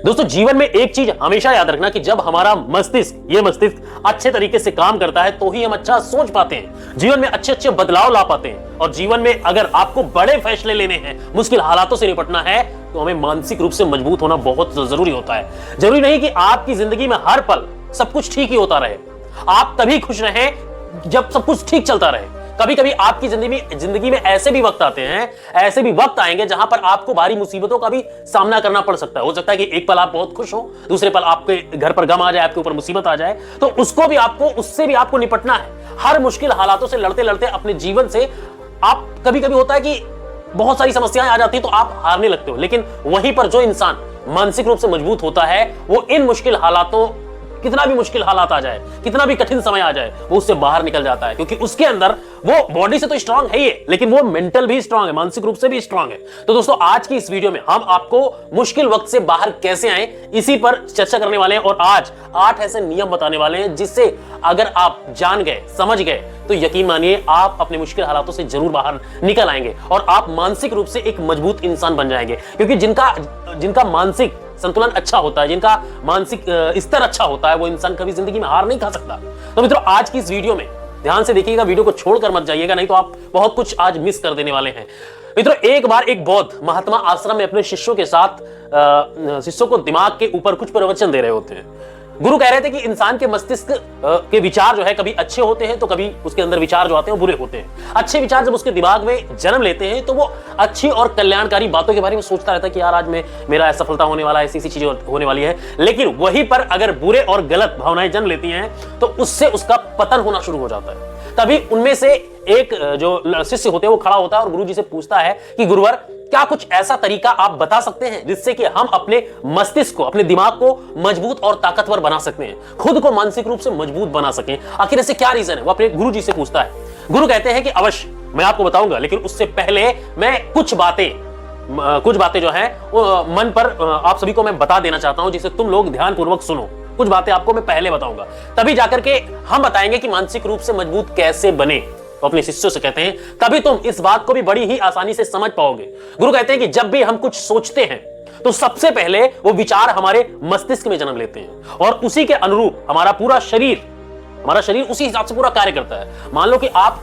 दोस्तों जीवन में एक चीज हमेशा याद रखना कि जब हमारा ये मस्तिष्क अच्छे तरीके से काम करता है तो ही हम अच्छा सोच पाते हैं, जीवन में अच्छे अच्छे बदलाव ला पाते हैं। और जीवन में अगर आपको बड़े फैसले लेने हैं, मुश्किल हालातों से निपटना है, तो हमें मानसिक रूप से मजबूत होना बहुत जरूरी होता है। जरूरी नहीं कि आपकी जिंदगी में हर पल सब कुछ ठीक ही होता रहे, आप तभी खुश रहें जब सब कुछ ठीक चलता रहे। कभी कभी आपकी जिंदगी में ऐसे भी वक्त आते हैं, ऐसे भी वक्त आएंगे जहां पर आपको भारी मुसीबतों का भी सामना करना पड़ सकता है। हो सकता है कि एक पल आप बहुत खुश हो, दूसरे पल आपके घर पर गम आ जाए, आपके ऊपर मुसीबत आ जाए, तो उससे भी आपको निपटना है। हर मुश्किल हालातों से लड़ते लड़ते अपने जीवन से आप कभी कभी होता है कि बहुत सारी समस्याएं आ जाती है तो आप हारने लगते हो, लेकिन वहीं पर जो इंसान मानसिक रूप से मजबूत होता है वो इन मुश्किल हालातों, कितना भी मुश्किल हालात आ जाए, कितना भी कठिन समय आ जाए, वो उससे बाहर निकल जाता है, क्योंकि उसके अंदर वो बॉडी से तो स्ट्रांग है ही, लेकिन वो मेंटल भी स्ट्रांग है, मानसिक रूप से भी स्ट्रांग है। तो दोस्तों आज की इस वीडियो में हम आपको मुश्किल वक्त से बाहर कैसे आए इसी पर चर्चा करने वाले हैं, और आज 8 ऐसे नियम बताने वाले हैं जिससे अगर आप जान गए, समझ गए, तो यकीन मानिए आप अपने मुश्किल हालातों से जरूर बाहर निकल आएंगे और आप मानसिक रूप से एक मजबूत इंसान बन जाएंगे। क्योंकि जिनका मानसिक संतुलन अच्छा होता है, जिनका मानसिक स्तर अच्छा होता है, वो इंसान कभी जिंदगी में हार नहीं खा सकता। तो मित्रों आज की इस वीडियो में ध्यान से देखिएगा, वीडियो को छोड़कर मत जाइएगा, नहीं तो आप बहुत कुछ आज मिस कर देने वाले हैं। मित्रों एक बार एक बौद्ध महात्मा आश्रम में अपने शिष्यों के साथ शिष्यों को दिमाग के ऊपर कुछ प्रवचन दे रहे होते हैं। गुरु कह रहे थे कि इंसान के मस्तिष्क के विचार जो है कभी अच्छे होते हैं तो कभी उसके अंदर विचार जो आते हैं वो बुरे होते हैं। अच्छे विचार जब उसके दिमाग में जन्म लेते हैं तो वो अच्छी और कल्याणकारी बातों के बारे में सोचता रहता है कि यार आज मेरा सफलता होने वाला है, ऐसी चीजें होने वाली है। लेकिन वहीं पर अगर बुरे और गलत भावनाएं जन्म लेती हैं तो उससे उसका पतन होना शुरू हो जाता है। तभी उनमें से एक जो शिष्य होते हैं वो खड़ा होता है और गुरु जी से पूछता है कि गुरुवर क्या कुछ ऐसा तरीका आप बता सकते हैं जिससे कि हम अपने मस्तिष्क को, अपने दिमाग को मजबूत और ताकतवर बना सकते हैं, खुद को मानसिक रूप से मजबूत बना सकें। आखिर ऐसे क्या रीजन है, वो अपने गुरु जी से पूछता है। गुरु कहते हैं कि अवश्य मैं आपको बताऊंगा, लेकिन उससे पहले मैं कुछ बातें जो है वो मन पर आप सभी को मैं बता देना चाहता हूं, जिसे तुम लोग ध्यानपूर्वक सुनो। कुछ बातें आपको मैं पहले बताऊंगा, तभी जाकर के हम बताएंगे कि मानसिक रूप से मजबूत कैसे बने। तो अपने शिष्यों से कहते हैं तभी तुम इस बात को भी बड़ी ही आसानी से समझ पाओगे। गुरु कहते हैं कि जब भी हम कुछ सोचते हैं तो सबसे पहले वो विचार हमारे मस्तिष्क में जन्म लेते हैं और उसी के अनुरूप हमारा शरीर उसी हिसाब से पूरा कार्य करता है। मान लो कि आप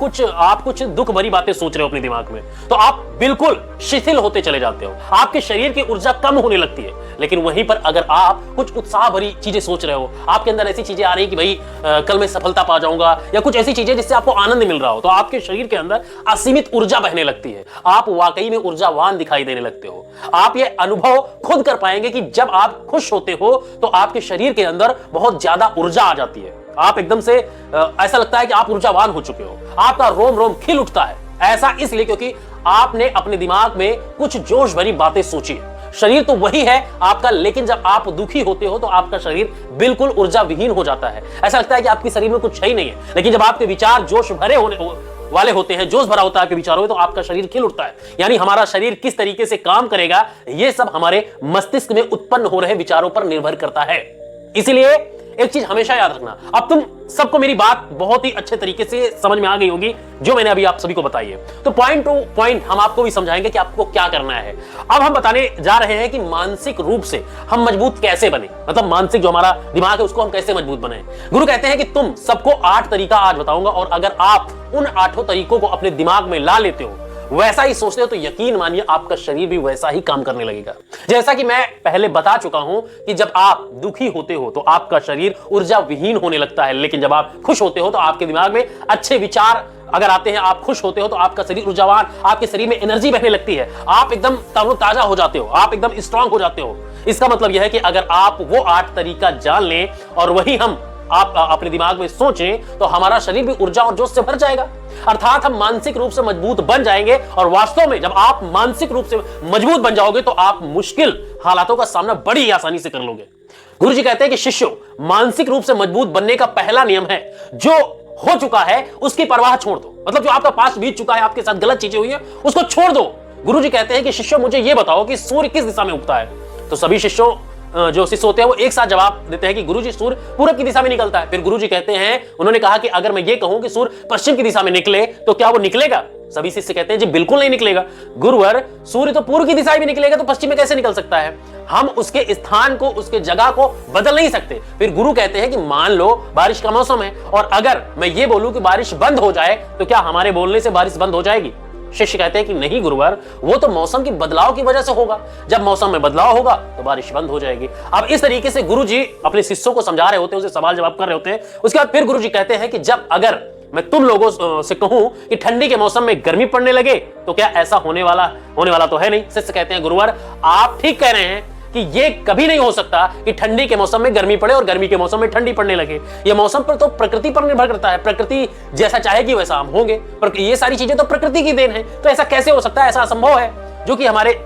कुछ दुख भरी बातें सोच रहे हो अपने दिमाग में, तो आप बिल्कुल शिथिल होते चले जाते हो, आपके शरीर की ऊर्जा कम होने लगती है। लेकिन वहीं पर अगर आप कुछ उत्साह भरी चीजें सोच रहे हो, आपके अंदर ऐसी चीजें आ रही कि भाई कल मैं सफलता पा जाऊंगा, या कुछ ऐसी चीजें जिससे आपको आनंद मिल रहा हो, तो आपके शरीर के अंदर असीमित ऊर्जा बहने लगती है। आप वाकई में ऊर्जावान दिखाई देने लगते हो। आप ये अनुभव खुद कर पाएंगे कि जब आप खुश होते हो तो आपके शरीर के अंदर बहुत ज्यादा ऊर्जा आ जाती है। आप एकदम से ऐसा लगता है कि आप ऊर्जावान हो चुके हो, आपका रोम रोम खिल उठता है। ऐसा इसलिए क्योंकि आपने अपने दिमाग में कुछ जोश भरी बातें सोची है। शरीर तो वही है आपका, लेकिन जब आप दुखी होते हो तो आपका शरीर बिल्कुल ऊर्जा विहीन हो जाता है। ऐसा लगता है कि आपके शरीर में कुछ है ही नहीं है। लेकिन जब आपके विचार जोश भरे वाले होते हैं, जोश भरा होता है आपके विचारों में, तो आपका शरीर खिल उठता है। यानी हमारा शरीर किस तरीके से काम करेगा ये सब हमारे मस्तिष्क में उत्पन्न हो रहे विचारों पर निर्भर करता है। इसीलिए एक चीज हमेशा याद रखना, अब तुम सबको मेरी बात बहुत ही अच्छे तरीके से समझ में आ गई होगी जो मैंने अभी आप सभी को बताई है। तो पॉइंट टू पॉइंट हम आपको भी समझाएंगे कि आपको क्या करना है। अब हम बताने जा रहे हैं कि मानसिक रूप से हम मजबूत कैसे बने, मतलब मानसिक जो हमारा दिमाग है उसको हम कैसे मजबूत बनाएं। गुरु कहते हैं कि तुम सबको 8 तरीका आज बताऊंगा, और अगर आप उन 8 तरीकों को अपने दिमाग में ला लेते हो, वैसा ही सोचते हो, तो यकीन मानिए आपका शरीर भी वैसा ही काम करने लगेगा। जैसा कि मैं पहले बता चुका हूं कि जब आप दुखी होते हो तो आपका शरीर ऊर्जा विहीन होने लगता है, लेकिन जब आप खुश होते हो तो आपके दिमाग में अच्छे विचार अगर आते हैं, आप खुश होते हो तो आपका शरीर ऊर्जावान, आपके शरीर में एनर्जी बहने लगती है, आप एकदम तरोताजा हो जाते हो, आप एकदम स्ट्रांग हो जाते हो। इसका मतलब यह है कि अगर आप वो 8 तरीका जान लें और वही आप अपने दिमाग में सोचें तो हमारा शरीर भी ऊर्जा और जोश से भर जाएगा, अर्थात हम मानसिक रूप से मजबूत बन जाएंगे। और वास्तव में जब आप मानसिक रूप से मजबूत बन जाओगे तो आप मुश्किल हालातों का सामना बड़ी आसानी से कर लोगे। गुरुजी कहते हैं कि शिष्यों, मानसिक रूप से मजबूत बनने का पहला नियम है जो हो चुका है उसकी परवाह छोड़ दो। मतलब जो आपका पास बीत चुका है, आपके साथ गलत चीजें हुई है, उसको छोड़ दो। गुरुजी कहते हैं कि शिष्यों मुझे यह बताओ कि सूर्य किस दिशा में उगता है। तो सभी शिष्यों जो शिष्य होते हैं वो एक साथ जवाब देते हैं कि गुरुजी सूर्य पूरब की दिशा में निकलता है। फिर गुरुजी कहते हैं, उन्होंने कहा कि अगर मैं ये कहूं कि सूर्य पश्चिम की दिशा में निकले तो क्या वो निकलेगा? सभी शिष्य कहते हैं जी बिल्कुल नहीं निकलेगा। गुरुवर, सूर्य तो पूर्व की दिशा में निकलेगा तो पश्चिम में कैसे निकल सकता है? हम उसके स्थान को, उसके जगह को बदल नहीं सकते। फिर गुरु कहते हैं कि मान लो बारिश का मौसम है और अगर मैं ये बोलूं कि बारिश बंद हो जाए तो क्या हमारे बोलने से बारिश बंद हो जाएगी? शिष्य कहते हैं कि नहीं गुरुवर, वो तो मौसम की बदलाव की वजह से होगा। जब मौसम में बदलाव होगा तो बारिश बंद हो जाएगी। अब इस तरीके से गुरु जी अपने शिष्यों को समझा रहे होते हैं, उसे सवाल जवाब कर रहे होते हैं। उसके बाद फिर गुरु जी कहते हैं कि जब अगर मैं तुम लोगों से कहूं कि ठंडी के मौसम में गर्मी पड़ने लगे तो क्या ऐसा होने वाला तो है नहीं। शिष्य कहते हैं गुरुवर, आप ठीक कह रहे हैं कि ये कभी नहीं हो सकता कि ठंडी के मौसम में गर्मी पड़े और गर्मी के मौसम में ठंडी पड़ने लगे। ये मौसम पर तो प्रकृति पर निर्भर करता है, प्रकृति जैसा चाहेगी वैसा हम होंगे, पर ये सारी चीजें तो प्रकृति की देन है। तो ऐसा कैसे हो सकता है? ऐसा असंभव है जो कि हमारे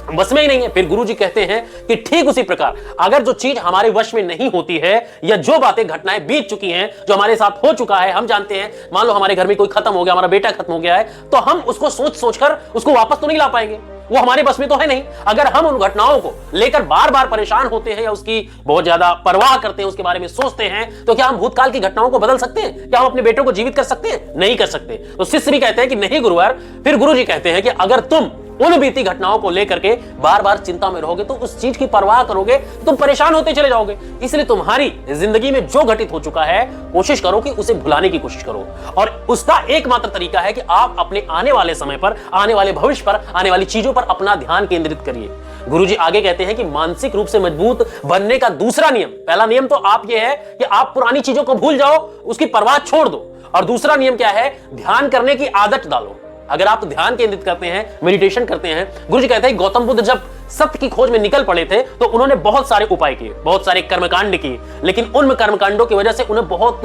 वश में ही नहीं है। फिर गुरु जी कहते हैं कि ठीक उसी प्रकार अगर जो चीज हमारे वश में नहीं होती है या जो बातें घटनाएं बीत चुकी हैं, जो हमारे साथ हो चुका है, हम जानते हैं, मान लो हमारे घर में कोई खत्म हो गया, हमारा बेटा खत्म हो गया है, तो हम उसको सोच सोचकर उसको वापस तो नहीं ला पाएंगे, वो हमारे बस में तो है नहीं। अगर हम उन घटनाओं को लेकर बार बार परेशान होते हैं या उसकी बहुत ज्यादा परवाह करते हैं, उसके बारे में सोचते हैं, तो क्या हम भूतकाल की घटनाओं को बदल सकते हैं? क्या हम अपने बेटों को जीवित कर सकते हैं? नहीं कर सकते। तो शिष्य भी कहते हैं कि नहीं गुरुवर। फिर गुरु जी कहते हैं कि अगर तुम उन बीती घटनाओं को लेकर के बार बार चिंता में रहोगे तो उस चीज की परवाह करोगे, तुम परेशान होते चले जाओगे। इसलिए तुम्हारी जिंदगी में जो घटित हो चुका है, कोशिश करो कि उसे भुलाने की कोशिश करो। और उसका एकमात्र तरीका है कि आप अपने आने वाले समय पर, आने वाले भविष्य पर, आने वाली चीजों पर अपना ध्यान केंद्रित करिए। गुरुजी आगे कहते हैं कि मानसिक रूप से मजबूत बनने का दूसरा नियम, पहला नियम तो आप ये है कि आप पुरानी चीजों को भूल जाओ, उसकी परवाह छोड़ दो। और दूसरा नियम क्या है? ध्यान करने की आदत डालो। अगर आप ध्यान केंद्रित करते हैं, मेडिटेशन करते हैं, गुरुजी कहते हैं गौतम बुद्ध जब सत्य की खोज में निकल पड़े थे तो उन्होंने बहुत सारे उपाय किए, बहुत सारे कर्मकांड किए, लेकिन उन कर्मकांडों की वजह से उन्हें बहुत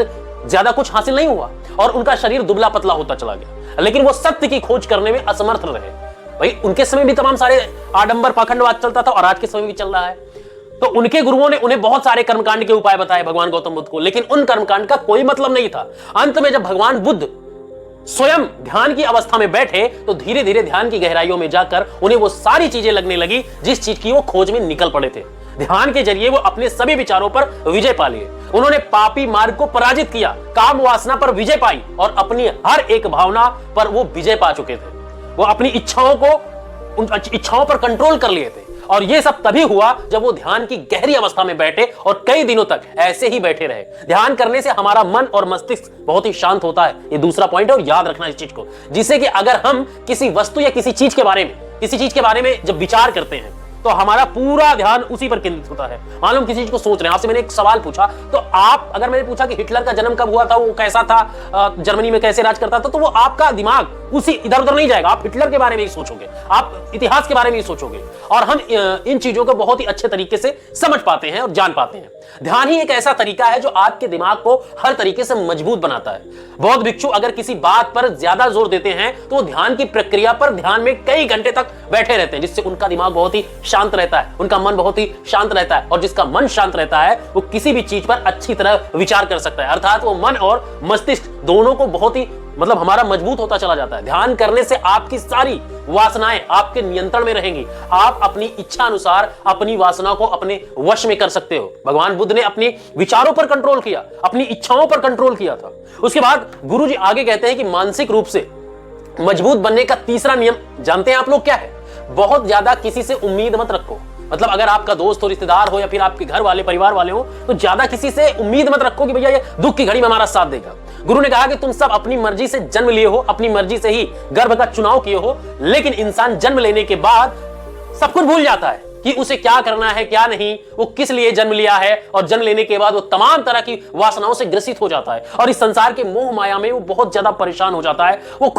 ज्यादा कुछ हासिल नहीं हुआ और उनका शरीर दुबला पतला होता चला गया। लेकिन वो सत्य की खोज करने में असमर्थ रहे। भाई उनके समय भी तमाम सारे आडंबर पाखंडवाद चलता था और आज के समय भी चल रहा है। तो उनके गुरुओं ने उन्हें बहुत सारे कर्मकांड के उपाय बताए भगवान गौतम बुद्ध को, लेकिन उन कर्मकांड का कोई मतलब नहीं था। अंत में जब भगवान बुद्ध स्वयं ध्यान की अवस्था में बैठे तो धीरे धीरे ध्यान की गहराइयों में जाकर उन्हें वो सारी चीजें लगने लगी जिस चीज की वो खोज में निकल पड़े थे। ध्यान के जरिए वो अपने सभी विचारों पर विजय पा लिए। उन्होंने पापी मार्ग को पराजित किया, काम वासना पर विजय पाई और अपनी हर एक भावना पर वो विजय पा चुके थे। वो अपनी उन इच्छाओं पर कंट्रोल कर लिए थे। और ये सब तभी हुआ जब वो ध्यान की गहरी अवस्था में बैठे और कई दिनों तक ऐसे ही बैठे रहे। ध्यान करने से हमारा मन और मस्तिष्क बहुत ही शांत होता है। ये दूसरा पॉइंट है और याद रखना इस चीज को, जिससे कि अगर हम किसी वस्तु या किसी चीज के बारे में जब विचार करते हैं तो हमारा पूरा ध्यान उसी पर केंद्रित होता है। मालूम किसी चीज को सोच रहे हैं, आपसे मैंने एक सवाल पूछा तो आप, अगर मैंने पूछा कि हिटलर का जन्म कब हुआ था, वो कैसा था, जर्मनी में कैसे राज करता था, तो वो आपका दिमाग उसी इधर उधर नहीं जाएगा। आप हिटलर के बारे में ही सोचोगे, आप इतिहास के बारे में ही सोचोगे। और हम इन चीजों को बहुत ही अच्छे तरीके से समझ पाते हैं और जान पाते हैं। ध्यान ही एक ऐसा तरीका है जो आपके दिमाग को हर तरीके से मजबूत बनाता है। बौद्ध भिक्षु अगर किसी बात पर ज्यादा जोर देते हैं तो ध्यान की प्रक्रिया पर ध्यान में कई घंटे तक बैठे रहते हैं, जिससे उनका दिमाग बहुत ही शांत रहता है, उनका मन बहुत ही शांत रहता है। और जिसका मन शांत रहता है वो किसी भी चीज पर अच्छी तरह विचार कर सकता है। अर्थात वो मन और मस्तिष्क दोनों को बहुत ही हमारा मजबूत होता चला जाता है। ध्यान करने से आपकी सारी वासनाएं आपके नियंत्रण में रहेंगी। आप अपनी इच्छा अनुसार अपनी वासना को अपने वश में कर सकते हो। भगवान बुद्ध ने अपने विचारों पर कंट्रोल किया, अपनी इच्छाओं पर कंट्रोल किया था। उसके बाद गुरुजी आगे कहते हैं कि मानसिक रूप से मजबूत बनने का तीसरा नियम जानते हैं आप लोग क्या है? बहुत ज्यादा किसी से उम्मीद मत रखो। अगर आपका दोस्त हो, रिश्तेदार हो या फिर आपके घर वाले, परिवार वाले हो, तो ज्यादा किसी से उम्मीद मत रखो कि भैया ये दुख की घड़ी में हमारा साथ देगा। गुरु ने कहा कि तुम सब अपनी मर्जी से जन्म लिए हो, अपनी मर्जी से ही गर्भ का चुनाव किए हो, लेकिन इंसान जन्म लेने के बाद सब कुछ भूल जाता है कि उसे क्या करना है, क्या नहीं, वो किस लिए जन्म लिया है। और जन्म लेने के बाद वो तमाम तरह की वासनाओं से ग्रसित हो जाता है और इस संसार के मोह माया में वो बहुत ज्यादा परेशान हो जाता है। वो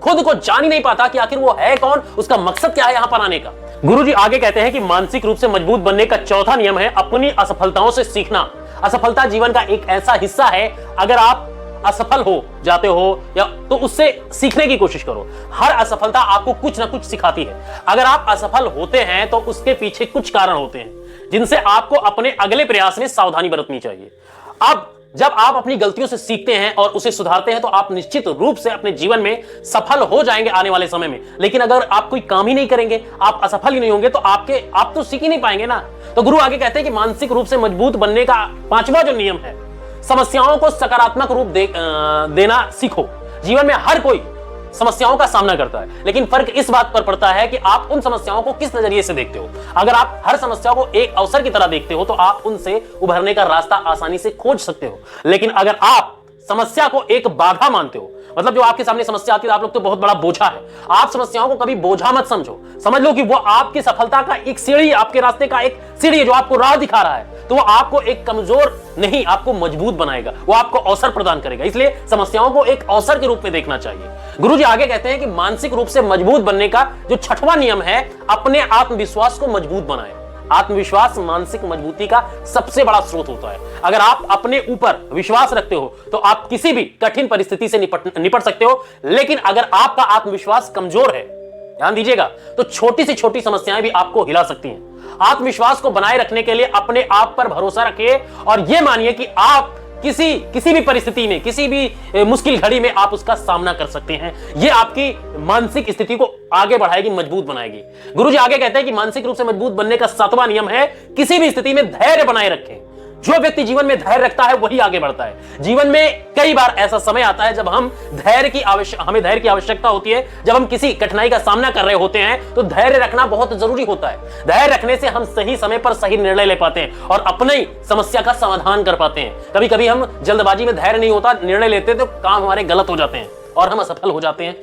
खुद को जान ही नहीं पाता कि आखिर वो है कौन, उसका मकसद क्या है यहां पर आने का। गुरुजी आगे कहते हैं कि मानसिक रूप से मजबूत बनने का चौथा नियम है अपनी असफलताओं से सीखना। असफलता जीवन का एक ऐसा हिस्सा है, अगर आप असफल हो जाते हो या तो उससे सीखने की कोशिश करो। हर असफलता आपको कुछ ना कुछ सिखाती है। अगर आप असफल होते हैं तो उसके पीछे कुछ कारण होते हैं जिनसे आपको अपने अगले प्रयास में सावधानी बरतनी चाहिए। अब जब आप अपनी गलतियों से सीखते हैं और उसे सुधारते हैं तो आप निश्चित रूप से अपने जीवन में सफल हो जाएंगे आने वाले समय में। लेकिन अगर आप कोई काम ही नहीं करेंगे, आप असफल ही नहीं होंगे, तो आप तो सीख ही नहीं पाएंगे ना। तो गुरु आगे कहते हैं कि मानसिक रूप से मजबूत बनने का पांचवा जो नियम है, समस्याओं को सकारात्मक रूप देना सीखो। जीवन में हर कोई समस्याओं का सामना करता है, लेकिन फर्क इस बात पर पड़ता है कि आप उन समस्याओं को किस नजरिए से देखते हो। अगर आप हर समस्या को एक अवसर की तरह देखते हो तो आप उनसे उभरने का रास्ता आसानी से खोज सकते हो। लेकिन अगर आप समस्या को एक बाधा मानते हो, मतलब जो आपके सामने समस्या आती है आप लोग तो बहुत बड़ा बोझा है, आप समस्याओं को कभी बोझा मत समझो, समझ लो कि वो आपकी सफलता का एक सीढ़ी, आपके रास्ते का एक सीढ़ी है जो आपको राह दिखा रहा है। तो वो आपको एक कमजोर नहीं, आपको मजबूत बनाएगा, वो आपको अवसर प्रदान करेगा। इसलिए समस्याओं को एक अवसर के रूप में देखना चाहिए। गुरुजी आगे कहते हैं कि मानसिक रूप से मजबूत बनने का जो छठवां नियम है, अपने आत्मविश्वास को मजबूत बनाएं। आत्मविश्वास मानसिक मजबूती का सबसे बड़ा स्रोत होता है। अगर आप अपने ऊपर विश्वास रखते हो तो आप किसी भी कठिन परिस्थिति से निपट सकते हो। लेकिन अगर आपका आत्मविश्वास कमजोर है, ध्यान दीजिएगा, तो छोटी से छोटी समस्याएं भी आपको हिला सकती हैं। आत्मविश्वास को बनाए रखने के लिए अपने आप पर भरोसा रखिए और यह मानिए कि आप किसी भी परिस्थिति में, किसी भी मुश्किल घड़ी में आप उसका सामना कर सकते हैं। यह आपकी मानसिक स्थिति को आगे बढ़ाएगी, मजबूत बनाएगी। गुरुजी आगे कहते हैं कि मानसिक रूप से मजबूत बनने का सातवां नियम है, किसी भी स्थिति में धैर्य बनाए रखें। जो व्यक्ति जीवन में धैर्य रखता है वही आगे बढ़ता है। जीवन में कई बार ऐसा समय आता है जब हमें धैर्य की आवश्यकता होती है। जब हम किसी कठिनाई का सामना कर रहे होते हैं तो धैर्य रखना बहुत जरूरी होता है। धैर्य रखने से हम सही समय पर सही निर्णय ले पाते हैं और अपनी समस्या का समाधान कर पाते हैं। कभी कभी हम जल्दबाजी में धैर्य नहीं होता, निर्णय लेते तो काम हमारे गलत हो जाते हैं और हम असफल हो जाते हैं।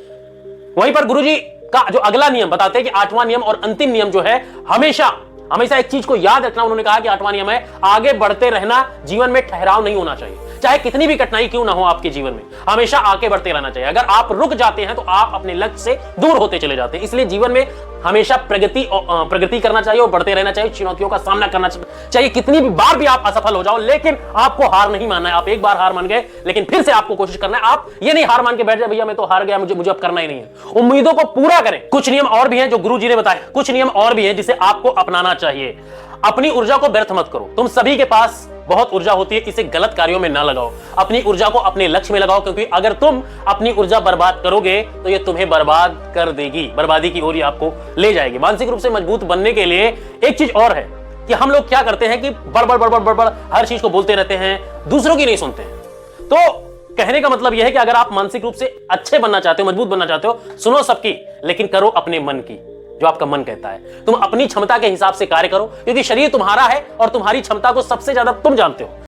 वहीं पर गुरुजी का जो अगला नियम बताते हैं कि आठवां नियम और अंतिम नियम जो है, हमेशा एक चीज को याद रखना। उन्होंने कहा कि आठवां नियम है, आगे बढ़ते रहना। जीवन में ठहराव नहीं होना चाहिए, चाहे कितनी भी कठिनाई क्यों ना हो आपके जीवन में, हमेशा आगे बढ़ते रहना चाहिए। अगर आप रुक जाते हैं तो आप अपने लक्ष्य से दूर होते चले जाते हैं। इसलिए जीवन में हमेशा प्रगति करना चाहिए और बढ़ते रहना चाहिए, चुनौतियों का सामना करना चाहिए। कितनी भी बार भी आप असफल हो जाओ, लेकिन आपको हार नहीं मानना है। आप एक बार हार मान गए, लेकिन फिर से आपको कोशिश करना है। आप ये नहीं हार मान के बैठ जाए, भैया मैं तो हार गया, मुझे अब करना ही नहीं है। उम्मीदों को पूरा करें। कुछ नियम और भी हैं जो गुरुजी ने बताए, कुछ नियम और भी हैं जिसे आपको अपनाना चाहिए। अपनी ऊर्जा को व्यर्थ मत करो। तुम सभी के पास बहुत ऊर्जा होती है, इसे गलत कार्यों में ना लगाओ। अपनी ऊर्जा को अपने लक्ष्य में लगाओ, क्योंकि अगर तुम अपनी ऊर्जा बर्बाद करोगे तो ये तुम्हें बर्बाद कर देगी, बर्बादी की ओर ही आपको ले जाएगी। मानसिक रूप से मजबूत बनने के लिए एक चीज और है कि हम लोग क्या करते हैं कि बड़ हर चीज को बोलते रहते हैं, दूसरों की नहीं सुनते हैं। तो कहने का मतलब यह है कि अगर आप मानसिक रूप से अच्छे बनना चाहते हो, मजबूत बनना चाहते हो, सुनो सबकी, लेकिन करो अपने मन की, जो आपका मन कहता है। तुम अपनी क्षमता के हिसाब से कार्य करो, क्योंकि शरीर तुम्हारा है और तुम्हारी क्षमता को सबसे ज्यादा तुम जानते हो।